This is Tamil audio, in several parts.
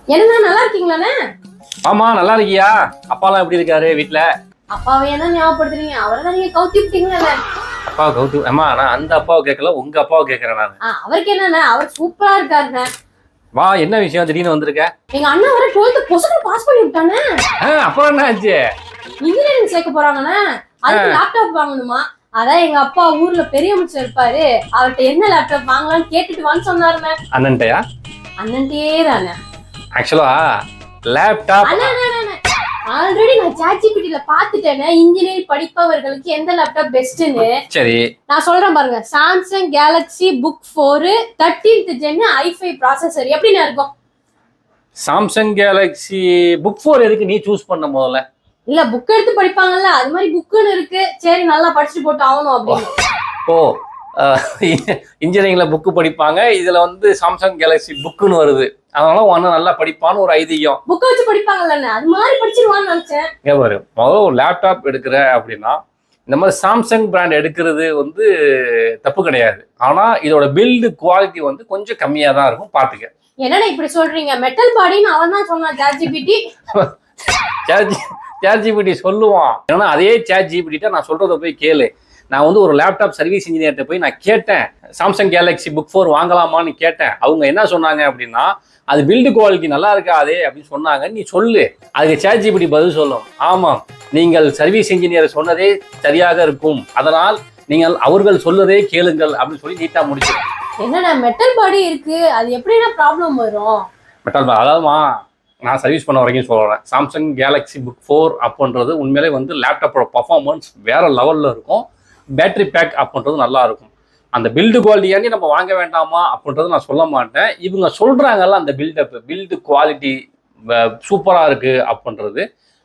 என்னண்ணா நல்லா இருக்கீங்களாண்ணே? ஆமா, நல்லா இருக்கியா? அப்பாலாம் எப்படி இருக்காரு வீட்டுல? அப்பாவை என்ன ஞாபகப்படுத்துறீங்க? அவரை தான் நீங்க கவுத்தி விட்டீங்கல்ல. அப்பாவை கவுத்து அம்மா, நான் அந்த அப்பாவை கேட்கல, உங்க அப்பாவை கேட்கறேன் நான். அவருக்கு என்னண்ணே, அவர் சூப்பரா இருக்காருண்ணே. வா, என்ன விஷயம் திடீர்னு வந்திருக்க? எங்க அண்ணா வர 12th பொசுக்கு பாஸ் பண்ணி விட்டானே. அப்புறம் என்ன ஆச்சு? இன்ஜினியரிங் சேர்க்க போறாங்கண்ணே. அதுக்கு லேப்டாப் வாங்கணுமா? அதான் எங்க அப்பா ஊர்ல பெரிய அமைச்சர் இருப்பாரு, அவர்கிட்ட என்ன லேப்டாப் வாங்கலாம்னு கேட்டுட்டு வான்னு சொன்னாருண்ணே. அண்ணன்ட்டயா? அண்ணன்ட்டே தானே. ஆக்சுவலா லேப்டாப் ஆல்ரெடி நான் ChatGPT-ல பாத்துட்டேனே, இன்ஜினியரிங் படிப்பவர்களுக்கு எந்த லேப்டாப் பெஸ்ட்னு. சரி, நான் சொல்றேன் பாருங்க. Samsung Galaxy Book 4 13th gen i5 processor எப்படின்னு இருக்கும்? சாம்சங் கேலக்ஸி புக் 4 எதுக்கு நீ சூஸ் பண்ண முதல்ல? இல்ல, புக் எடுத்து படிப்பாங்கல்ல, அது மாதிரி புக்குன்னு இருக்கு. சரி, நல்லா படிச்சுட்டு போட்டு ஆகணும் அப்படின்னு. ஓ, இன்ஜினியரிங்ல புக்கு படிப்பாங்க, இதுல வந்து சாம்சங் கேலக்ஸி புக்குன்னு வருது, அதனால ஒன்னு நல்லா படிப்பான்னு ஒரு ஐதீகம். புக் வச்சு படிப்பாங்கல்ல, அது மாதிரி படிச்சிருவான்னு நினைச்சேன். பாரு, முதல்ல ஒரு லேப்டாப் எடுக்கிற அப்படின்னா இந்த மாதிரி சாம்சங் பிராண்ட் எடுக்கிறது வந்து தப்பு கிடையாது. ஆனா இதோட பில்டு குவாலிட்டி வந்து கொஞ்சம் கம்மியா தான் இருக்கும், பாத்துக்க. என்னடா இப்படி சொல்றீங்க? மெட்டல் பாடின்னு அவன் தான் சொன்னான் ChatGPT. ChatGPT சொல்லுவான். ஏன்னா அதே ChatGPT நான் சொல்றத போய் கேளு. நான் வந்து ஒரு லேப்டாப் சர்வீஸ் இன்ஜினியர்கிட்ட போய் நான் கேட்டேன், சாம்சங் கேலக்ஸி புக் 4 வாங்கலாமான்னு கேட்டேன். அவங்க என்ன சொன்னாங்க அப்படின்னா, அது பில்டு குவாலிட்டி நல்லா இருக்காதே அப்படின்னு சொன்னாங்க. நீ சொல்லு, அதுக்கு ChatGPT பதில் சொல்லும். ஆமாம், நீங்கள் சர்வீஸ் இன்ஜினியர் சொன்னதே சரியாக இருக்கும், அதனால் நீங்கள் அவர்கள் சொல்லதே கேளுங்கள் அப்படின்னு சொல்லி நீட்டா முடிச்சு. என்னடா மெட்டல் பாடி இருக்கு, அது எப்படின்னா ப்ராப்ளம் வரும்? மெட்டல் பாடி அதாவதுமா, நான் சர்வீஸ் பண்ண வரைக்கும் சொல்கிறேன், சாம்சங் கேலக்ஸி புக் 4 அப்படின்றது உண்மையிலே வந்து லேப்டாப்போட பர்ஃபார்மன்ஸ் வேற லெவலில் இருக்கும். பேட்டரி பேக் அப்படின்றது நல்லா இருக்கும். அந்த பில்டு குவாலிட்டியாண்டி நம்ம வாங்க வேண்டாமா அப்படின்றது நான் சொல்ல மாட்டேன். இவங்க சொல்றாங்கல்ல, அந்த பில்டு குவாலிட்டி சூப்பராக இருக்கு அப்படின்றது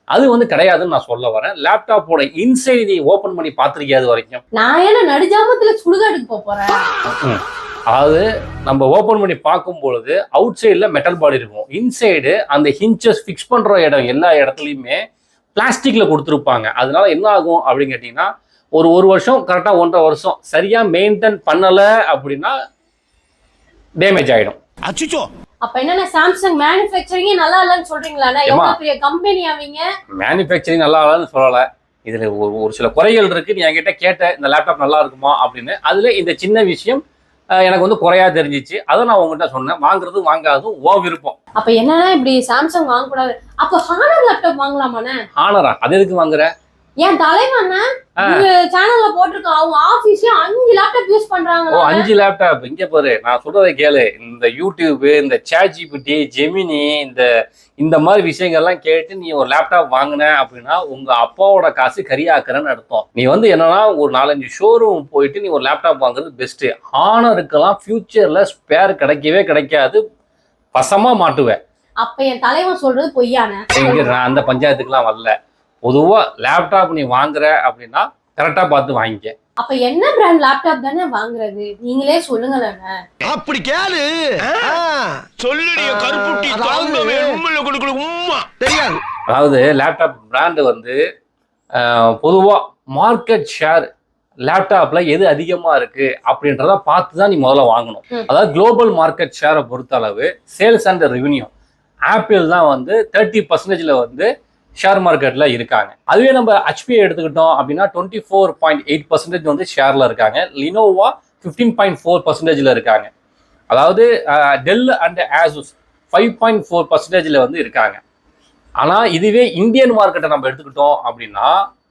அது வந்து கிடையாதுன்னு நான் சொல்ல வரேன். லேப்டாப்போட இன்சைட் நீ ஓப்பன் பண்ணி பார்த்துருக்கியா அது வரைக்கும்? நான் ஏன்னா நடுஜாமத்துல சுடுகாடுக்கு போறேன். அதாவது நம்ம ஓப்பன் பண்ணி பார்க்கும் பொழுது அவுட் சைடில் மெட்டல் பாடி இருக்கும், இன்சைடு அந்த ஹிஞ்சஸ் ஃபிக்ஸ் பண்ணுற இடம் எல்லா இடத்துலையுமே பிளாஸ்டிக்கில் கொடுத்துருப்பாங்க. அதனால என்ன ஆகும் அப்படின்னு கேட்டிங்கன்னா, ஒரு வருஷம் கரெக்டாக 1.5 வருஷம் சரியா மெயின்டைன் பண்ணல அப்படின்னா டேமேஜ் ஆயிடும். அச்சச்சோ. அப்ப என்ன சாம்சங் மேனுஃபேக்சரிங் நல்லா இல்லன்னு சொல்றீங்களா? எவ்வளவு பெரிய கம்பெனி அவங்க. மேனுஃபேக்சரிங் நல்லா இல்லன்னு சொல்லல, இதுல ஒரு சில குறைகள் இருக்கு. நீ என்கிட்ட கேட்ட இந்த லேப்டாப் நல்லா இருக்குமா அப்படின்னு, அதுல இந்த சின்ன விஷயம் எனக்கு வந்து குறையா தெரிஞ்சிச்சு. அதை நான் உங்ககிட்ட சொன்னேன். வாங்குறது வாங்காதும் ஓ விருப்பம். அப்ப என்னன்னா இப்படி சாம்சங் வாங்க கூடாது. அப்ப ஹானர் லேப்டாப் வாங்கலாமாண்ணே? ஹானரா? அது எதுக்கு வாங்குற? என் தலைவன் சேனல்ல போட்டிருக்கான், அவங்க ஆபீஸ்ல 5 லேப்டாப் யூஸ் பண்றாங்க. ஓ, 5 லேப்டாப்? இங்க பாரு, நான் சொல்றதை கேளு. இந்த யூடியூப், இந்த ChatGPT, ஜெமினி, இந்த மாதிரி விஷயங்கள்லாம் கேட்டு நீ ஒரு லேப்டாப் வாங்கின அப்படின்னா உங்க அப்பாவோட காசு கரியாக்குறன்னு அர்த்தம். நீ வந்து என்னன்னா ஒரு 4-5 ஷோரூம் போயிட்டு நீ ஒரு லேப்டாப் வாங்குறது பெஸ்ட். ஹானருக்கெல்லாம் ஃபியூச்சர்ல ஸ்பேர் கிடைக்கவே கிடைக்காது, பசமா மாட்டுவேன். அப்ப என் தலைவன் சொல்றது பொய்யான? நான் அந்த பஞ்சாயத்துக்குலாம் வரல. பொதுவா லேப்டாப் நீ வாங்குற அப்படின்னா கரெக்டா பார்த்து வாங்கிக்க. அப்ப என்ன பிராண்ட் லேப்டாப் தானே வாங்குறது, நீங்களே சொல்லுங்களேங்க. அப்படி கேளு. சொல்லுடிய கருப்புட்டி தாங்கவே உம்மல கொடுக்கல உம்மா தெரியாது. அதாவது லேப்டாப் பிராண்ட் வந்து பொதுவா மார்க்கெட் ஷேர் லேப்டாப்ல எது அதிகமா இருக்கு அப்படின்றத பார்த்து தான் நீ முதல்ல வாங்கணும். அதாவது குளோபல் மார்க்கெட் ஷேரை பொறுத்த அளவு சேல்ஸ் அண்ட் ரெவென்யூ ஆப்பிள் தான் வந்து 30% வந்து ஷேர் மார்க்கெட்ல இருக்காங்க. அதுவே நம்ம HP எடுத்துக்கிட்டோம் அப்படின்னா 24.8% வந்து ஷேர்ல இருக்காங்க. லினோவா 15.4% இருக்காங்க. அதாவது டெல் அண்ட் ஆசூஸ் 5.4% வந்து இருக்காங்க. ஆனா இதுவே இந்தியன் மார்க்கெட்டை நம்ம எடுத்துக்கிட்டோம் அப்படின்னா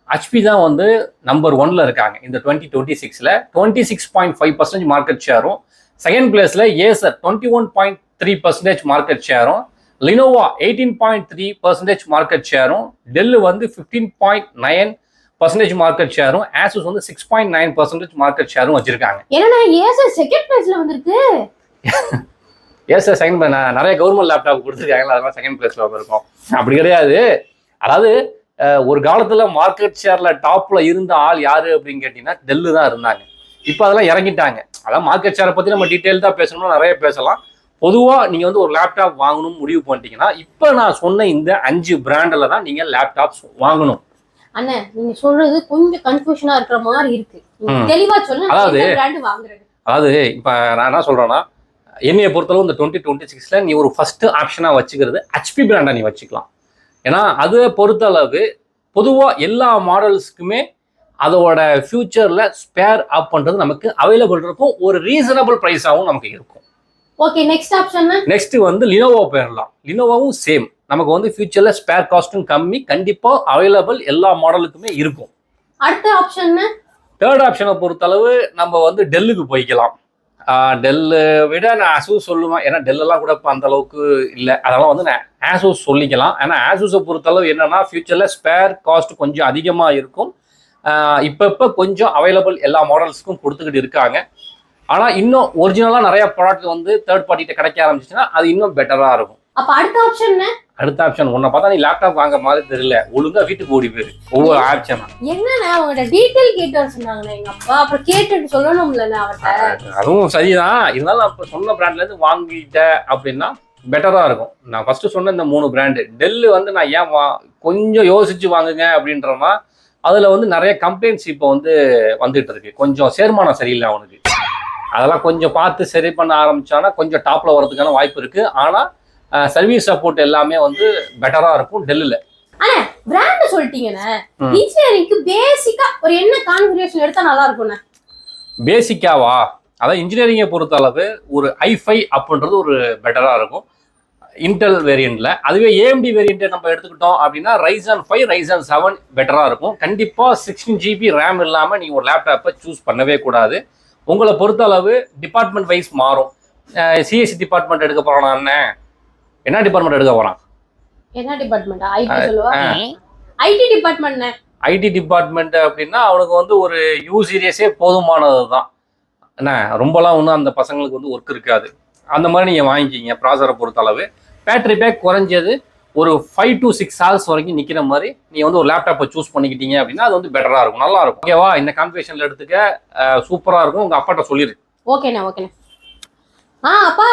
HP தான் வந்து நம்பர் 1ல இருக்காங்க. இந்த 2026ல 26.5% மார்க்கெட் ஷேரும், செகண்ட் பிளேஸ்ல ஏசர் 21.3% மார்க்கெட் ஷேரும், லினோவா 18.3% மார்க்கெட் ஷேரும், டெல் வந்து 15.9% மார்க்கெட் ஷேரும், ஆசூஸ் வந்து 6.9% மார்க்கெட் ஷேரும் வச்சிருக்காங்க. ஏன்னா ஏசர் செகண்ட் பிளேஸ்ல வந்திருக்கு. ஏசர் செகண்ட் பிளேஸ், நிறைய கவர்மெண்ட் லேப்டாப் கொடுத்துருக்காங்க, அதனால செகண்ட் பிளேஸ்ல வந்திருக்கோம். அப்படி கிடையாது. அதாவது ஒரு காலத்துல மார்க்கெட் ஷேர்ல டாப்ல இருந்த ஆள் யாரு அப்படின்னு கேட்டீங்கன்னா டெல்லு தான் இருந்தாங்க. இப்போ அதெல்லாம் இறங்கிட்டாங்க. அதான் மார்க்கெட் ஷேரை பத்தி நம்ம டீட்டெயில் தான் பேசணும்னா நிறைய பேசலாம். பொதுவா நீங்க வந்து ஒரு லேப்டாப் வாங்கணும் முடிவு பண்ணிட்டீங்கன்னா இப்ப நான் சொன்ன இந்த 5 பிராண்ட்ல தான் நீங்க லேப்டாப்ஸ் வாங்கணும். அண்ணா, நீங்க சொல்றது கொஞ்சம் கன்ஃபியூஷனா இருக்கிற மாதிரி இருக்கு, தெளிவா சொல்லுங்க. அதாவது பிராண்ட் வாங்குறது, அதாவது இப்ப நான் என்ன சொல்றேன்னா, என்னைய பொறுத்தளவு இந்த 2026ல நீ ஒரு ஃபர்ஸ்ட் ஆப்ஷனா வச்சுக்கிறது HP பிராண்டா நீ வச்சுக்கலாம். ஏன்னா அதை பொறுத்தளவு பொதுவாக எல்லா மாடல்ஸ்க்குமே அதோட ஃபியூச்சர்ல ஸ்பேர் அப் பண்றது நமக்கு அவைலபிள் இருக்கும், ஒரு ரீசனபிள் ப்ரைஸாகவும் நமக்கு இருக்கும். ஓகே, நெக்ஸ்ட் ஆப்ஷன் நெக்ஸ்ட் வந்து லினோவோ போயிடலாம். லினோவோவும் சேம், நமக்கு வந்து ஃபியூச்சர்ல ஸ்பேர் காஸ்ட்டும் கம்மி, கண்டிப்பா அவைலபிள் எல்லா மாடலுக்குமே இருக்கும். அடுத்த ஆப்ஷன் தேர்ட் ஆப்ஷனை பொறுத்தளவு நம்ம வந்து டெல்லுக்கு போய்க்கலாம். டெல்லு விட நான் ஆசூஸ் சொல்லுவேன், ஏன்னா டெல்லெல்லாம் கூட இப்போ அந்த அளவுக்கு இல்லை, அதெல்லாம் வந்து நான் ஆசூஸ் சொல்லிக்கலாம். ஏன்னா ஆசூஸை பொறுத்தளவு என்னன்னா ஃபியூச்சரில் ஸ்பேர் காஸ்ட் கொஞ்சம் அதிகமாக இருக்கும். இப்போ கொஞ்சம் அவைலபிள் எல்லா மாடல்ஸ்க்கும் கொடுத்துக்கிட்டு இருக்காங்க. ஆனால் இன்னும் ஒரிஜினலாக நிறைய ப்ராடக்ட் வந்து தேர்ட் பார்ட்டிகிட்ட கிடைக்க ஆரம்பிச்சுன்னா அது இன்னும் பெட்டராக இருக்கும். அப்ப அடுத்த ஆப்ஷன் அடுத்த ஆப்ஷன் உன்னை பார்த்தா நீ லேப்டாப் வாங்க மாதிரி தெரியல, ஒழுங்கா வீட்டுக்கு ஓடி போயிரு. ஒவ்வொரு ஆப்ஷனா என்னன்னா அவங்கள்ட்ட டீட்டெயில் கேட்டு வர சொன்னாங்க எங்க அப்பா, அப்புறம் கேட்டுட்டு சொல்லணும்ல அவர்கிட்ட. அதுவும் சரிதான், இருந்தாலும் அப்ப சொன்ன பிராண்ட்ல இருந்து வாங்கிட்ட அப்படின்னா பெட்டரா இருக்கும். நான் ஃபர்ஸ்ட் சொன்ன இந்த 3 பிராண்டு டெல்லு வந்து நான் ஏன் கொஞ்சம் யோசிச்சு வாங்குங்க அப்படின்றனா அதுல வந்து நிறைய கம்ப்ளைண்ட்ஸ் இப்போ வந்து வந்துட்டு இருக்கு. கொஞ்சம் சேர்மானம் சரியில்லை அவனுக்கு, அதெல்லாம் கொஞ்சம் பார்த்து சரி பண்ண ஆரம்பிச்சானா கொஞ்சம் டாப்ல வரதுக்கான வாய்ப்பு இருக்கு. ஆனா சர்வீஸ் சப்போர்ட் எல்லாமே வந்து பெட்டரா இருக்கும் டெல்லுல. ஆனா பிராண்ட் சொல்லிட்டீங்கண்ணே, இன்ஜினியரிங்க்கு பேசிக்கா ஒரு என்ன கான்ஃபிகரேஷன் எடுத்தா நல்லா இருக்கும்ண்ணே? பேசிக்காவா, அதான் இன்ஜினியரிங்கை பொறுத்த அளவு ஒரு i5 அப்படின்றது ஒரு பெட்டரா இருக்கும் இன்டெல் வேரியண்ட்ல. அதுவே AMD வேரியண்ட்டை நம்ம எடுத்துக்கிட்டோம் அப்படின்னா Ryzen 5 Ryzen 7 பெட்டரா இருக்கும். கண்டிப்பா 16 GB ரேம் இல்லாம நீங்க ஒரு லேப்டாப்பை சூஸ் பண்ணவே கூடாது. உங்களை பொறுத்த அளவு டிபார்ட்மெண்ட் வைஸ் மாறும். சிஎஸ்சி டிபார்ட்மெண்ட் எடுக்க போறானா அண்ணன், என்ன டிபார்ட்மெண்ட் எடுக்க போறான்? என்ன டிபார்ட்மெண்ட்? ஐடி சொல்லுவா. IT department. ஐடி டிபார்ட்மெண்ட் அப்படின்னா அவனுக்கு வந்து ஒரு யூ சீரியஸே போதுமானது தான் என்ன, ரொம்பலாம் ஒன்றும் அந்த பசங்களுக்கு வந்து ஒர்க் இருக்காது. அந்த மாதிரி நீங்கள் வாங்கிக்கிங்க. ப்ராசரை பொறுத்த அளவு பேட்டரி பேக் குறைஞ்சது ஒரு 5 to 6 hours வரைக்கும் நிற்கிற மாதிரி நீங்கள் வந்து ஒரு லேப்டாப்பை சூஸ் பண்ணிக்கிட்டீங்க அப்படின்னா அது வந்து பெட்டராக இருக்கும், நல்லா இருக்கும். ஓகேவா? இந்த கான்ஃபிகரேஷனில் எடுத்துக்க சூப்பராக இருக்கும். உங்கள் அப்பாட்ட சொல்லிடு. ஓகேண்ணா ஓகேண்ணா. அப்பா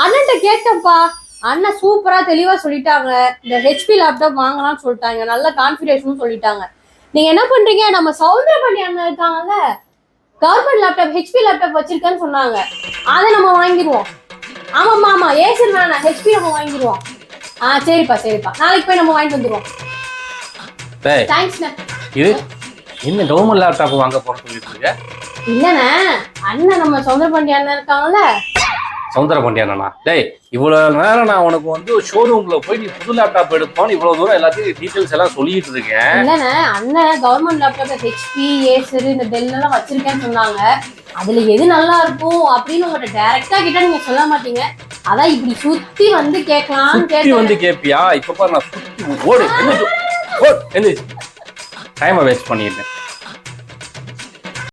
அண்ணன்ட்ட கேட்டப்பா, அண்ணன் சூப்பரா தெளிவா சொல்லிட்டாங்க. இந்த ஹெச்பி லேப்டாப் வாங்கலாம்னு சொல்லிட்டாங்க, நல்ல கான்ஃபிகரேஷன் சொல்லிட்டாங்க. நீங்க என்ன பண்றீங்க, நம்ம சௌந்தரபாண்டி அண்ணன் இருக்காங்கல்ல, கவர்மெண்ட் லேப்டாப் ஹெச்பி லேப்டாப் வச்சிருக்கேன்னு சொன்னாங்க, அதை நம்ம வாங்கிடுவோம். ஆமா ஏசர் வேணாம், ஹெச்பி நம்ம வாங்கிடுவோம். சரிப்பா நாளைக்கு போய் நம்ம வாங்கிட்டு வந்துடுவோம். தேங்க்ஸ்ண்ணே. இது என்ன கவர்மெண்ட் லேப்டாப் வாங்க போறோம்னு சொல்லிட்டு இருக்க? இல்லண்ணே, அண்ணன் நம்ம சௌந்தரபாண்டி அண்ணன் இருக்காங்கல்ல. சௌந்தரபாண்டி அண்ணனா? டேய், இவ்வளவு நேரம் நான் உனக்கு வந்து ஷோரூம்ல போய் நீ புது லேப்டாப் எடுப்பான்னு இவ்வளவு தூரம் எல்லாத்தையும் டீடைல்ஸ் எல்லாம் சொல்லிட்டு இருக்கேன். இல்லண்ணே, அண்ணன் கவர்மெண்ட் லேப்டாப் ஹெச்பி ஏசர் இந்த டெல் எல்லாம் வச்சிருக்கேன்னு சொன்னாங்க. அதுல எது நல்லா இருக்கும் அப்படின்னு உங்கள்கிட்ட டைரக்டா கிட்ட நீங்க சொல்ல மாட்டீங்க, அதான் இப்படி சுத்தி வந்து கேட்கலாம். சுத்தி வந்து கேப்பியா? இப்ப பாரு நான் சுத்தி ஓடு டைமை வேஸ்ட் பண்ணிட்டேன்.